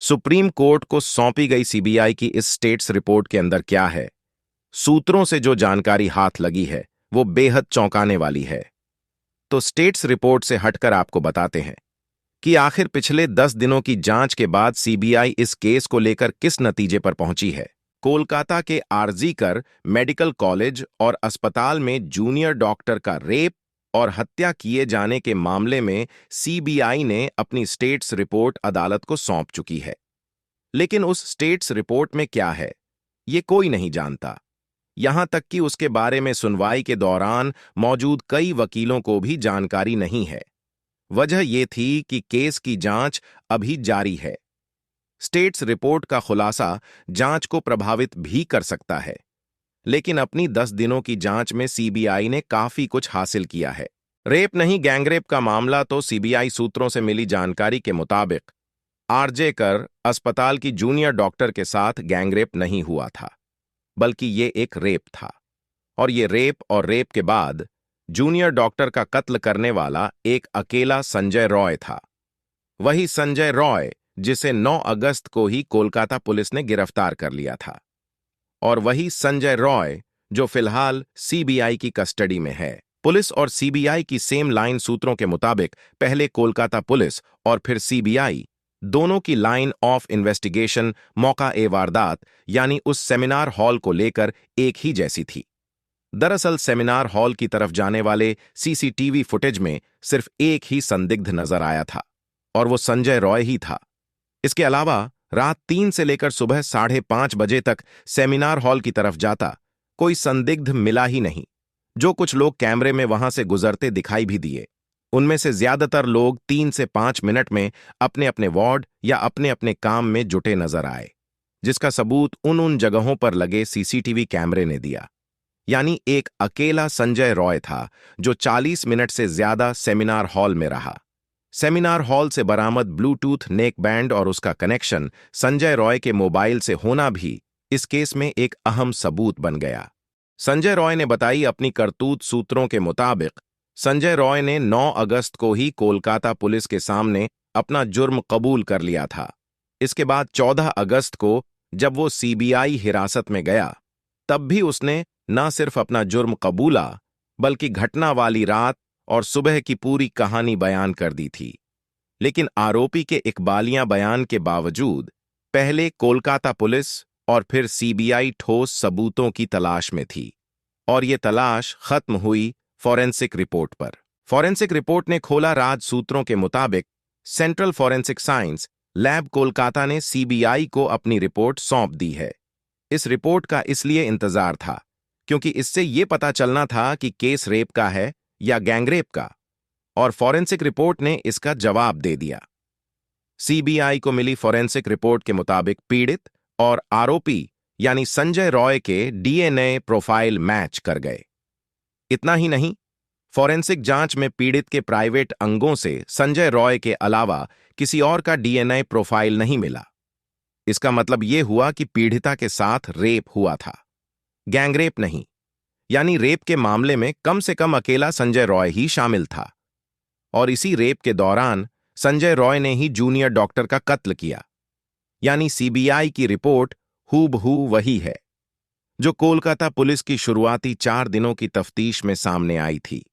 Supreme court को सौंपी गई सीबीआई की इस स्टेट्स रिपोर्ट के अंदर क्या है? सूत्रों से जो जानकारी हाथ लगी है वो बेहद चौंकाने वाली है। तो स्टेट्स रिपोर्ट से हटकर आपको बताते हैं कि आखिर पिछले 10 दिनों की जांच के बाद सीबीआई इस केस को लेकर किस नतीजे पर पहुंची है। कोलकाता के आरजीकर मेडिकल कॉलेज और अस्पताल में जूनियर डॉक्टर का रेप और हत्या किए जाने के मामले में सीबीआई ने अपनी स्टेट्स रिपोर्ट अदालत को सौंप चुकी है। लेकिन उस स्टेट्स रिपोर्ट में क्या है, ये कोई नहीं जानता। यहां तक कि उसके बारे में सुनवाई के दौरान मौजूद कई वकीलों को भी जानकारी नहीं है। वजह यह थी कि केस की जांच अभी जारी है। स्टेट्स रिपोर्ट का खुलासा जांच को प्रभावित भी कर सकता है, लेकिन अपनी 10 दिनों की जांच में सीबीआई ने काफी कुछ हासिल किया है। रेप नहीं गैंगरेप का मामला तो सीबीआई सूत्रों से मिली जानकारी के मुताबिक आरजेकर अस्पताल की जूनियर डॉक्टर के साथ गैंगरेप नहीं हुआ था, बल्कि ये एक रेप था। और ये रेप और रेप के बाद जूनियर डॉक्टर का कत्ल करने वाला एक अकेला संजय रॉय था। वही संजय रॉय जिसे 9 अगस्त को ही कोलकाता पुलिस ने गिरफ्तार कर लिया था, और वही संजय रॉय जो फिलहाल सीबीआई की कस्टडी में है। पुलिस और सीबीआई की सेम लाइन सूत्रों के मुताबिक पहले कोलकाता पुलिस और फिर सीबीआई दोनों की लाइन ऑफ इन्वेस्टिगेशन मौका ए वारदात यानी उस सेमिनार हॉल को लेकर एक ही जैसी थी। दरअसल सेमिनार हॉल की तरफ जाने वाले सीसीटीवी फुटेज में सिर्फ एक ही संदिग्ध नजर आया था, और वो संजय रॉय ही था। इसके अलावा रात 3 से लेकर सुबह 5:30 बजे तक सेमिनार हॉल की तरफ जाता कोई संदिग्ध मिला ही नहीं। जो कुछ लोग कैमरे में वहां से गुजरते दिखाई भी दिए, उनमें से ज्यादातर लोग 3 से 5 मिनट में अपने अपने वार्ड या अपने अपने काम में जुटे नजर आए, जिसका सबूत उन जगहों पर लगे सीसीटीवी कैमरे ने दिया। यानी एक अकेला संजय रॉय था जो 40 मिनट से ज्यादा सेमिनार हॉल में रहा। सेमिनार हॉल से बरामद ब्लूटूथ नेक बैंड और उसका कनेक्शन संजय रॉय के मोबाइल से होना भी इस केस में एक अहम सबूत बन गया। संजय रॉय ने बताई अपनी करतूत सूत्रों के मुताबिक संजय रॉय ने 9 अगस्त को ही कोलकाता पुलिस के सामने अपना जुर्म कबूल कर लिया था। इसके बाद 14 अगस्त को जब वो सीबीआई हिरासत में गया, तब भी उसने न सिर्फ अपना जुर्म कबूला, बल्कि घटना वाली रात और सुबह की पूरी कहानी बयान कर दी थी। लेकिन आरोपी के इकबालियां बयान के बावजूद पहले कोलकाता पुलिस और फिर सीबीआई ठोस सबूतों की तलाश में थी, और ये तलाश खत्म हुई फॉरेंसिक रिपोर्ट पर। फॉरेंसिक रिपोर्ट ने खोला राज सूत्रों के मुताबिक central forensic science lab Kolkata ने सीबीआई को अपनी रिपोर्ट सौंप दी है। इस रिपोर्ट का इसलिए इंतजार था क्योंकि इससे यह पता चलना था कि केस रेप का है या गैंगरेप का, और फॉरेंसिक रिपोर्ट ने इसका जवाब दे दिया। सीबीआई को मिली फॉरेंसिक रिपोर्ट के मुताबिक पीड़ित और आरोपी यानी संजय रॉय के डीएनए प्रोफाइल मैच कर गए। इतना ही नहीं, फॉरेंसिक जांच में पीड़ित के प्राइवेट अंगों से संजय रॉय के अलावा किसी और का डीएनए प्रोफाइल नहीं मिला। इसका मतलब यह हुआ कि पीड़िता के साथ रेप हुआ था, गैंगरेप नहीं। यानी रेप के मामले में कम से कम अकेला संजय रॉय ही शामिल था, और इसी रेप के दौरान संजय रॉय ने ही जूनियर डॉक्टर का कत्ल किया। यानी सीबीआई की रिपोर्ट हूबहू वही है जो कोलकाता पुलिस की शुरुआती 4 दिनों की तफ्तीश में सामने आई थी।